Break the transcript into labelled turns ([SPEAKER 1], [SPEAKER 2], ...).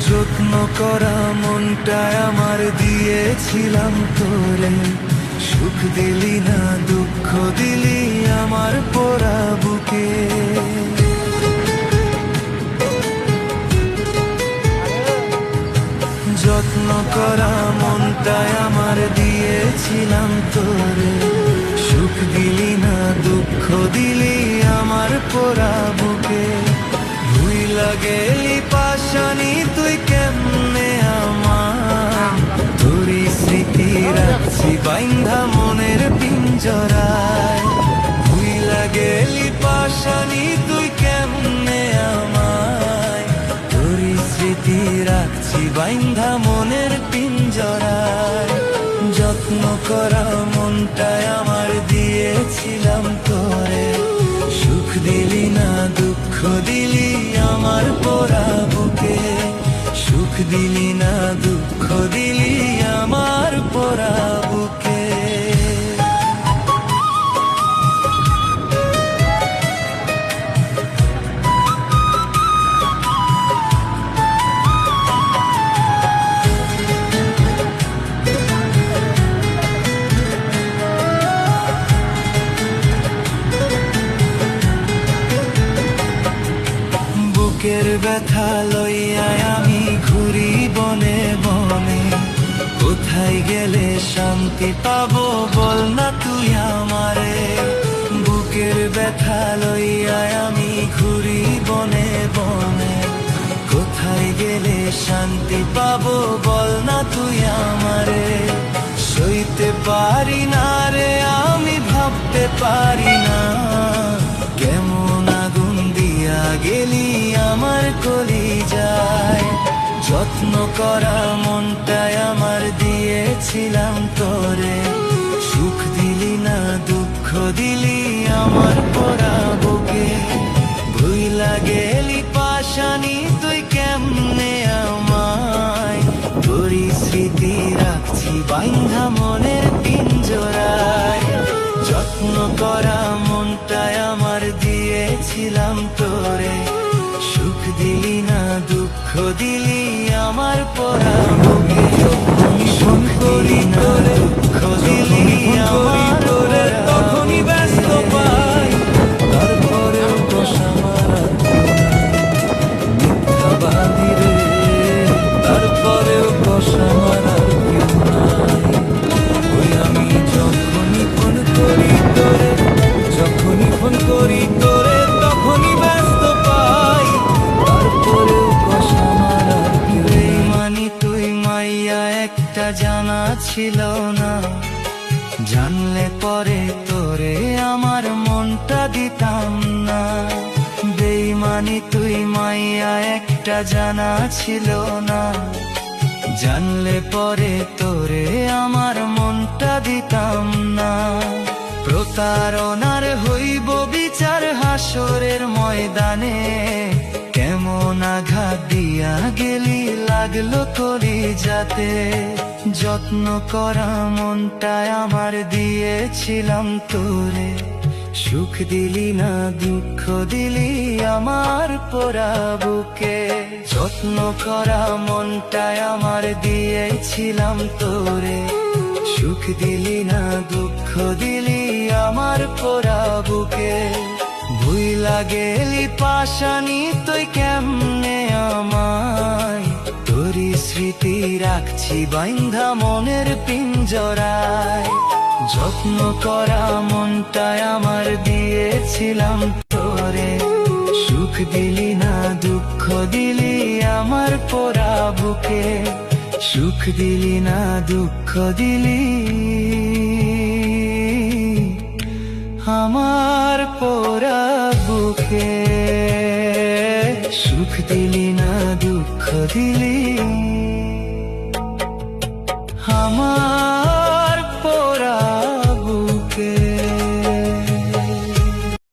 [SPEAKER 1] যত্ন করা মনটায় আমার দিয়েছিলাম তোরে, সুখ দিলি না দুঃখ দিলি আমার পোড়া বুকে। যত্ন করা মনটায় আমার দিয়েছিলাম তোরে, সুখ দিলি না দুঃখ দিলি আমার পোড়া বুকে। ভুইলা গেলি পাশানি তুই কেমনে আমার, তোরই স্মৃতি রাখছি বাইন্ধা মনের পিঞ্জরায়। ভুইলা গেলি পাশানি তুই কেমনে আমায়, তোরই স্মৃতি রাখছি বাইন্ধা মনের পিঞ্জরায়। যত্ন করা মনটায় আমার দিয়েছিলাম তোরে, সুখ দিলি না দুঃখ দিলি আমার পোড়া বুকে। সুখ দিলি না দুঃখ দিলি আমার পোড়া বুকে। বুকের ব্যথা লইয়া আমি ঘুরি বনে বনে, কোথায় গেলে শান্তি পাবো বল না তুই আমারে। বুকের ব্যথা লইয়া আমি ঘুরি বনে বনে, কোথায় গেলে শান্তি পাবো বল না তুই আমারে। সইতে পারি না রে আমি ভাবতে পারি না, কেমন আগুন দিয়া গেলি আমার কলিজায়। যত্ন করা মনটায় আমার দিয়েছিলাম তোরে, সুখ দিলি না দুঃখ দিলি আমার পোড়া বুকে। ভুইলা গেলি পাশানি তুই কেমনে আমায়, তোরই স্মৃতি রাখছি বাইন্ধা মনের পিঞ্জরায়। যত্ন করা মনটায় আমার দিয়েছিলাম তোরে, সুখ দিলি না দুঃখ দিলি আমার পোড়া বুকে। সুখ দিলি না দুঃখ দিলি আমার তোরে, তখনই ব্যস্ত পাই তারপরেও বসা মারা মিথ্যাবাদী রে, তারপরেও বসা মারা কেউ নাই। ওই আমি যখনই ফোন করি তোরে, যখনই ফোন করি তোরে তখনই ব্যস্ত পাই তারপরেও বসা মারা কেউ নাই। মানি তুই মাইয়া একটা জানা ছিল না, জানলে পরে তোরে আমার মনটা দিতাম না। বেইমানি তুই মাইয়া একটা জানা ছিল না, জানলে পরে তোরে আমার মনটা দিতাম না। প্রতারণার হইব বিচার হাসরের ময়দানে, কেমন আঘাত দিয়া গেলি লাগলো কলিজাতে। যত্ন করা মনটায় আমার দিয়েছিলাম তোরে, সুখ দিলি না দুঃখ দিলি আমার পোড়া বুকে। যত্ন করা মনটায় আমার দিয়েছিলাম তোরে, সুখ দিলি না দুঃখ দিলি আমার পোড়া বুকে। ভুইলা গেলি পাশানি তুই কেমনে আমায়, তোরই স্মৃতি রাখছি বাইন্ধা মনের পিঞ্জরায়। যত্ন করা মনটায় আমার দিয়েছিলাম তোরে, সুখ দিলি না দুঃখ দিলি আমার পোড়া বুকে। সুখ দিলি না দুঃখ দিলি আমার পোড়া বুকে। সুখ দিলি না দুঃখ দিলি আমার